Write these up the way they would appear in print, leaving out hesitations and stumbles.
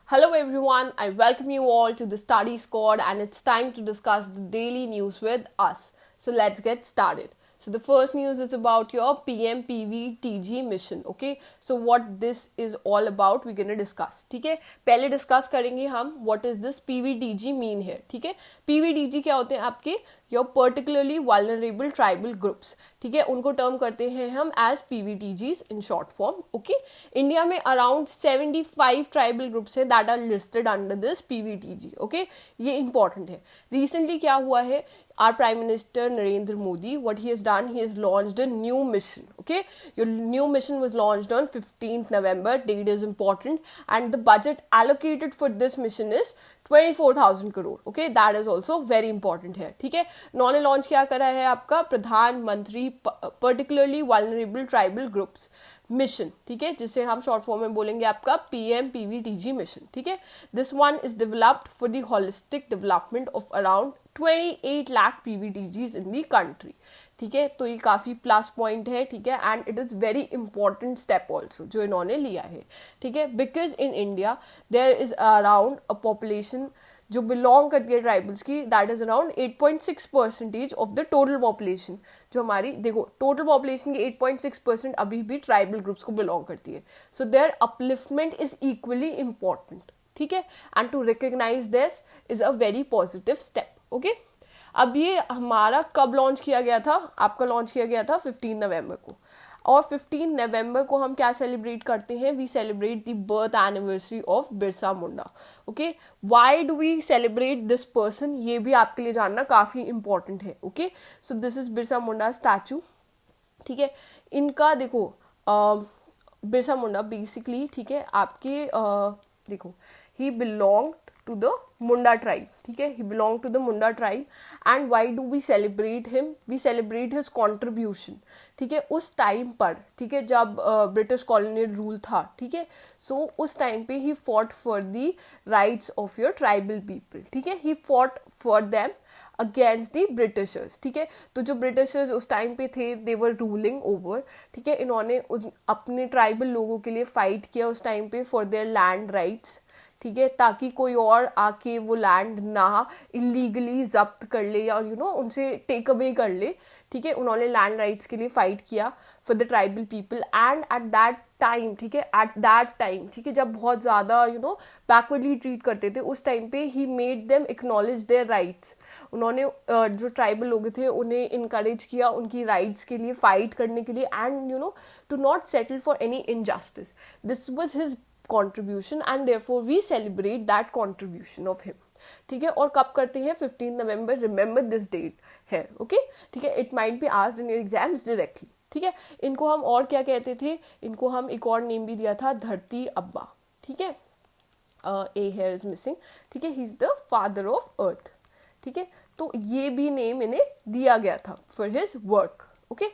Hello everyone, I welcome you all to the study squad and it's time to discuss the daily news with us. So let's get started. So the first news is about your PMPVTG mission. Okay, so what this is all about we're going to discuss. ठीक है, पहले discuss करेंगे हम what is this PVTG mean here. ठीक है, PVTG क्या होते हैं आपके your particularly vulnerable tribal groups. ठीक है, उनको टर्म करते हैं हम as PVTGs in short form. Okay, India में अराउंड 75 ट्राइबल ग्रुप्स है that are listed under this PVTG. Okay, ये इंपॉर्टेंट है. रिसेंटली क्या हुआ है, our Prime Minister Narendra Modi, what he has done, he has launched a new mission. Okay, your new mission was launched on 15th November. Date is important, and the budget allocated for this mission is 24,000 crore. Okay, that is also very important here. ठीक है, इन्होंने launch क्या करा है आपका प्रधानमंत्री particularly vulnerable tribal groups mission. ठीक है, जिसे हम शॉर्ट फॉर्म में बोलेंगे आपका PMPVTG मिशन. ठीक है, this one is developed for the holistic development of around 28 lakh PVTGs in the country. ठीक है, तो ये काफ़ी प्लस पॉइंट है. ठीक है, and it is very important step also जो इन्होंने लिया है. ठीक है, because in India there is around a population जो बिलोंग करती है ट्राइबल्स की, that is around 8.6% of the total population. जो हमारी देखो टोटल पॉपुलेशन की 8.6% अभी भी ट्राइबल ग्रुप्स को बिलोंग करती है. So their upliftment is equally important. ठीक है, and to recognise this is a very positive step. Okay, अब ये हमारा कब लॉन्च किया गया था, आपका लॉन्च किया गया था 15 नवंबर को. और 15 नवंबर को हम क्या सेलिब्रेट करते हैं, we celebrate the birth anniversary of Birsa Munda. Okay, why do we celebrate this person, ये भी आपके लिए जानना काफ़ी इंपॉर्टेंट है. Okay, so this is Birsa Munda statue. ठीक है, इनका देखो बिरसा मुंडा बेसिकली, ठीक है, आपके देखो ही belong to the Munda tribe. ठीक है, he belonged to the Munda tribe. And why do we celebrate him? We celebrate his contribution. ठीक है, उस टाइम पर, ठीक है, जब ब्रिटिश कॉलोनियल रूल था, ठीक है, सो उस टाइम पे he fought for the rights of your tribal people. ठीक है, he fought for them against the Britishers. ठीक है, तो जो ब्रिटिशर्स उस टाइम पे थे दे वर रूलिंग ओवर. ठीक है, इन्होंने अपने ट्राइबल लोगों के लिए फाइट किया उस टाइम पे फॉर देयर लैंड राइट्स. ठीक है, ताकि कोई और आके वो लैंड ना इलीगली जब्त कर ले या उनसे टेक अवे कर ले. ठीक है, उन्होंने लैंड राइट्स के लिए फाइट किया for the tribal people. And at that time, ठीक है, एट दैट टाइम, ठीक है, जब बहुत ज़्यादा बैकवर्डली ट्रीट करते थे उस टाइम पे he made them acknowledge their rights. उन्होंने जो ट्राइबल लोग थे उन्हें इनकरेज किया उनकी राइट्स के लिए फाइट करने के लिए and to not settle for any injustice. This was his contribution and therefore we celebrate that contribution of him. ठीक है, और कब करते हैं, 15 नवंबर. रिमेंबर दिस डेट है. ओके, ठीक है, it might be asked in your exams directly. ठीक है, इनको हम और क्या कहते थे, इनको हम एक और नेम भी दिया था, धरती अब्बा. ठीक है, ए हेयर इज मिसिंग. ठीक है, he is the father of earth. ठीक है, तो ये भी नेम इन्हें दिया गया था for his work. Okay,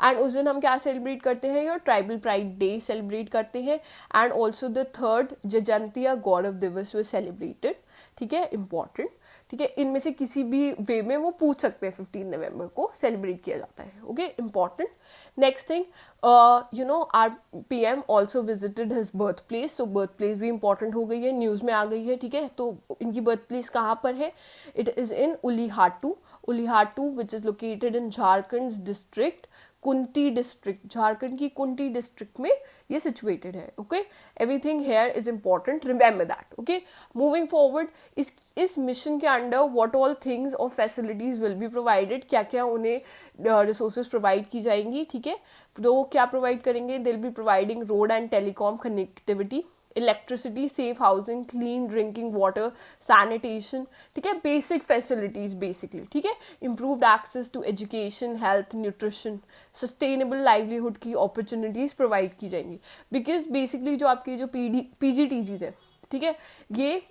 and उस दिन हम क्या सेलिब्रेट करते हैं, your tribal pride day celebrate करते हैं. And also the 3rd Janjatiya Gaurav Divas वो सेलिब्रेटेड. ठीक है, इंपॉर्टेंट. ठीक है, इनमें से किसी भी वे में वो पूछ सकते हैं 15 नवंबर को सेलिब्रेट किया जाता है. Okay, important. Next thing, our PM also visited his birth place. So birth place भी इंपॉर्टेंट हो गई है, न्यूज़ में आ गई है. ठीक है, तो इनकी बर्थ प्लेस कहाँ पर है, it is in Ulihatu which is located in Jharkhand district, Khunti district. Jharkhand की कुंती डिस्ट्रिक्ट में ये सिचुएटेड है. Okay, everything here is important, remember that. Okay, moving forward, इस मिशन के अंडर व्हाट ऑल थिंग्स और फैसिलिटीज विल बी प्रोवाइडेड, क्या क्या उन्हें रिसोर्सेज प्रोवाइड की जाएंगी. ठीक है, तो क्या प्रोवाइड करेंगे, they will be providing road and telecom connectivity, electricity, safe housing, clean drinking water, sanitation. ठीक है, बेसिक फैसिलिटीज बेसिकली. ठीक है, improved access to education, health, nutrition, sustainable livelihood की अपॉर्चुनिटीज प्रोवाइड की जाएंगी. बिकॉज बेसिकली जो आपकी जो PGTGs है, ठीक है, ये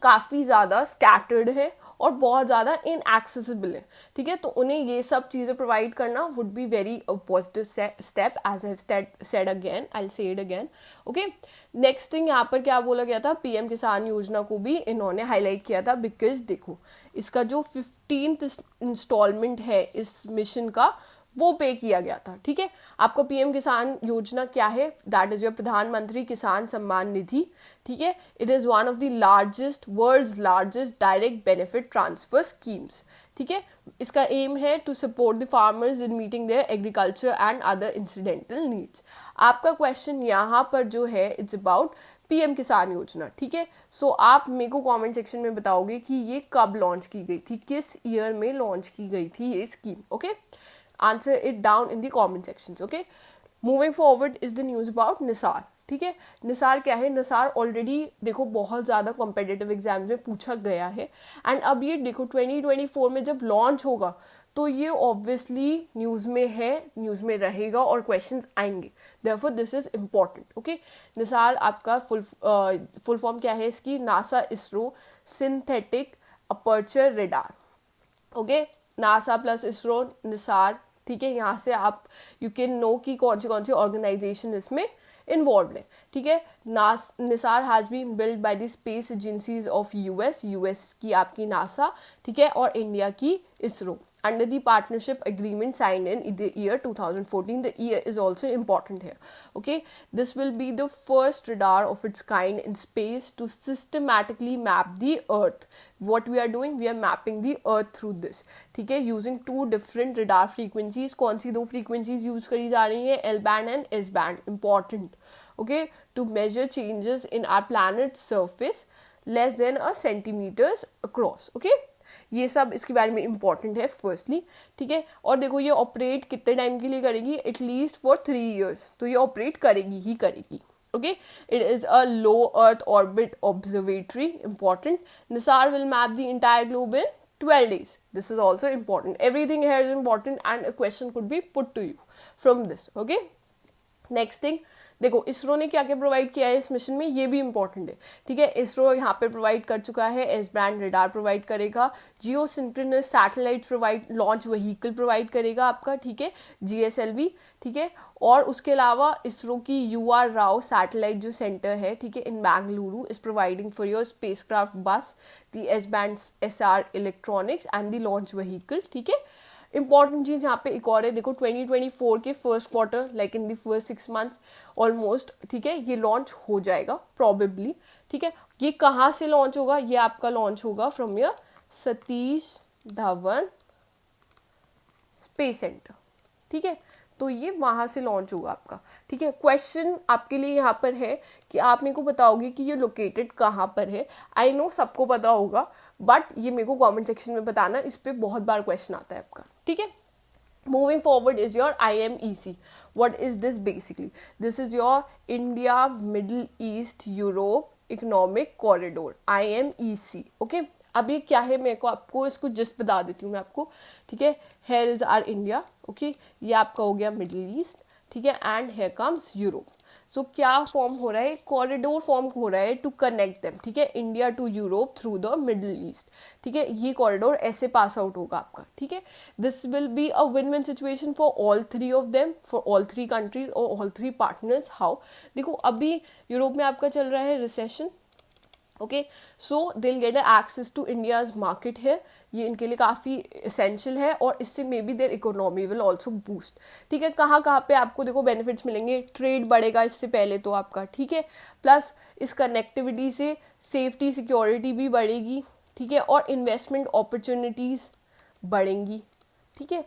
काफ़ी ज़्यादा स्कैटर्ड है और बहुत ज़्यादा इनएक्सेसिबल है. ठीक है, तो उन्हें ये सब चीज़ें प्रोवाइड करना would be very positive step, as I have said again, I will say it again. Okay, next thing यहाँ पर क्या बोला गया था, PM किसान योजना को भी इन्होंने हाईलाइट किया था. बिकॉज देखो इसका जो 15th इंस्टॉलमेंट है इस मिशन का, वो पे किया गया था। ठीक है, आपका पीएम किसान योजना क्या है? दैट इज योर प्रधानमंत्री किसान सम्मान निधि। ठीक है, it is one of the largest, world's largest direct benefit transfer schemes. ठीक है, इसका एम है to support the farmers in meeting their agriculture and other incidental needs. आपका क्वेश्चन यहाँ पर जो है इट्स अबाउट पीएम किसान योजना। ठीक है, सो आप मेरे को कमेंट सेक्शन में बताओगे कि ये कब लॉन्च की गई थी, किस ईयर में लॉन्च की गई थी ये scheme. Okay, answer it down in the comment sections. Okay, moving forward is the news about Nisar. ठीक है, निसार क्या है? निसार ऑलरेडी देखो बहुत ज़्यादा कॉम्पिटिटिव एग्जाम्स में पूछा गया है, एंड अब ये देखो 2024 में जब लॉन्च होगा तो ये ऑब्वियसली न्यूज़ में है, न्यूज़ में रहेगा और क्वेश्चंस आएंगे। Therefore this is important. Okay, Nisar आपका फुल फॉर्म क्या है इसकी? NASA ISRO synthetic aperture radar. Okay, NASA plus ISRO Nisar. ठीक है, यहाँ से आप यू कैन नो कि कौन सी ऑर्गेनाइजेशन इसमें इन्वॉल्व है। ठीक है, NISAR has been build by the space agencies of US की आपकी नासा, ठीक है, और इंडिया की ISRO under the partnership agreement signed in the year 2014. The year is also important here. Okay, this will be the first radar of its kind in space to systematically map the earth. What we are doing, we are mapping the earth through this. ठीक है, using two different radar frequencies. कौन सी दो frequencies use करी जा रही हैं? L band and S band. Important. Okay, to measure changes in our planet's surface less than a centimeters across. Okay, ये सब इसके बारे में इंपॉर्टेंट है फर्स्टली। ठीक है, और देखो ये ऑपरेट कितने टाइम के लिए करेगी? एटलीस्ट फॉर 3 years, तो ये ऑपरेट करेगी ही करेगी। Okay, it is a low earth orbit observatory. Important, Nisar will map the entire globe in 12 days. This is also important. Everything here is important and a question could be put to you from this. Okay, next thing, देखो इसरो ने क्या क्या provide किया है इस mission में, ये भी इंपॉर्टेंट है। ठीक है, इसरो यहाँ पे प्रोवाइड कर चुका है एस बैंड रेडार प्रोवाइड करेगा, geosynchronous satellite provide, launch vehicle provide करेगा आपका। ठीक है, GSLV। ठीक है, और उसके अलावा इसरो की UR राव सैटेलाइट जो सेंटर है, ठीक है, in Bengaluru is providing for your spacecraft bus the S band SR electronics and the launch vehicle. ठीक है, इंपॉर्टेंट चीज यहाँ पे एक और है, देखो 2024 के first quarter, like in the first 6 months almost, ठीक है, ये लॉन्च हो जाएगा प्रोबेबली। ठीक है, ये कहाँ से लॉन्च होगा? ये आपका लॉन्च होगा from your Satish Dhawan space centre. ठीक है, तो ये वहां से लॉन्च होगा आपका। ठीक है, क्वेश्चन आपके लिए यहाँ पर है कि आप मेरे को बताओगे कि ये लोकेटेड कहाँ पर है। आई नो सबको पता होगा, बट ये मेरे को कमेंट सेक्शन में बताना, इस पे बहुत बार क्वेश्चन आता है आपका। ठीक है, moving forward is your IMEC. What is this basically? This is your India Middle East Europe Economic Corridor, IMEC. Okay, अब ये क्या है, मेरे को आपको इसको जस्ट बता देती हूँ मैं आपको। ठीक है, here is our India. Okay, ये आपका हो गया मिडिल ईस्ट। ठीक है, एंड here comes यूरोप। सो क्या फॉर्म हो रहा है? कॉरिडोर फॉर्म हो रहा है टू कनेक्ट देम। ठीक है, India to Europe through the Middle East. ठीक है, ये कॉरिडोर ऐसे पास आउट होगा आपका। ठीक है, this will be a win win situation for all 3 of them, for all 3 countries और ऑल 3 partners. हाउ? देखो अभी यूरोप में आपका चल रहा है recession. Okay, so they'll get access to India's market है, ये इनके लिए काफ़ी इसेंशियल है, और इससे maybe their economy will also boost. ठीक है, कहाँ कहाँ पे आपको देखो बेनिफिट्स मिलेंगे? ट्रेड बढ़ेगा इससे पहले तो आपका। ठीक है, प्लस इस कनेक्टिविटी से सेफ्टी सिक्योरिटी भी बढ़ेगी। ठीक है, और इन्वेस्टमेंट अपॉर्चुनिटीज़ बढ़ेंगी। ठीक है,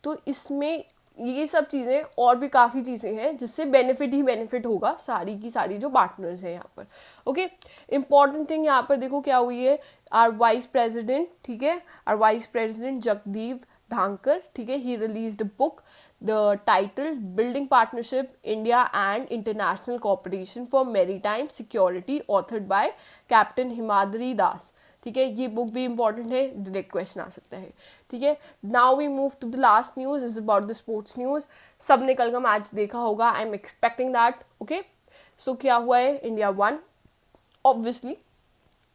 तो इसमें ये सब चीज़ें और भी काफ़ी चीज़ें हैं जिससे बेनिफिट ही बेनिफिट होगा सारी की सारी जो पार्टनर्स हैं यहाँ पर। ओके, इंपॉर्टेंट थिंग यहाँ पर देखो क्या हुई है, आर वाइस प्रेसिडेंट, ठीक है, our vice president Jagdeep Dhankhar, ठीक है, he released a book the title building partnership India and international cooperation for maritime security, authored by captain Himadri Das. ठीक है, ये बुक भी इंपॉर्टेंट है, डायरेक्ट क्वेश्चन आ सकता है। ठीक है, now we move to the last news, is about the sports news. सबने कल का मैच देखा होगा, I am expecting that. Okay, so क्या हुआ है? India won obviously.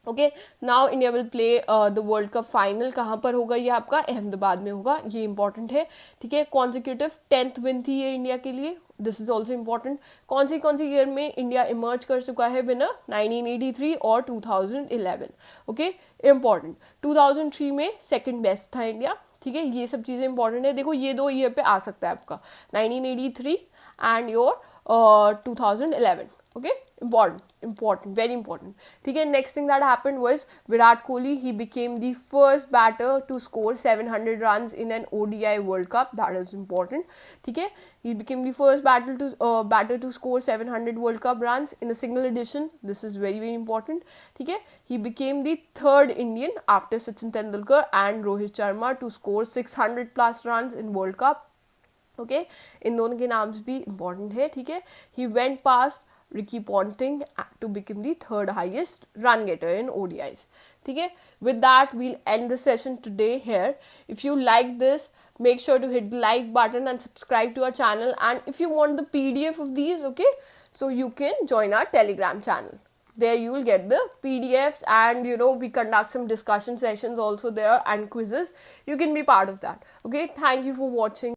Okay, now India will play the World Cup final. कहाँ पर होगा? ये आपका अहमदाबाद में होगा, ये इंपॉर्टेंट है। ठीक है, कॉन्जिक्यूटिव 10th विन थी ये इंडिया के लिए, दिस इज ऑल्सो इम्पॉर्टेंट। कौन सी ईयर में इंडिया इमर्ज कर चुका है विनर? 1983 और 2011। Okay, important. 2003 में सेकंड बेस्ट था इंडिया। ठीक है, ये सब चीज़ें इंपॉर्टेंट है। देखो ये 2 ईयर पे आ सकता है आपका 1983 and your 2011। Okay, important, very important. ठीक है, next thing that happened was Virat Kohli, he became the first batter to score 700 runs in an ODI World Cup. That is important. ठीक है, he became the first batter to score 700 World Cup runs in a single edition. This is very very important. ठीक है, he became the third Indian after Sachin Tendulkar and Rohit Sharma to score 600 plus runs in World Cup. Okay, इन दोनों के नाम भी important है। ठीक है, he went past Ricky Ponting to become the third highest run getter in ODIs. ठीक है, with that we'll end the session today here. If you like this, make sure to hit the like button and subscribe to our channel. And if you want the PDF of these, okay, so you can join our Telegram channel. There you will get the PDFs, and we conduct some discussion sessions also there and quizzes. You can be part of that. Okay, thank you for watching.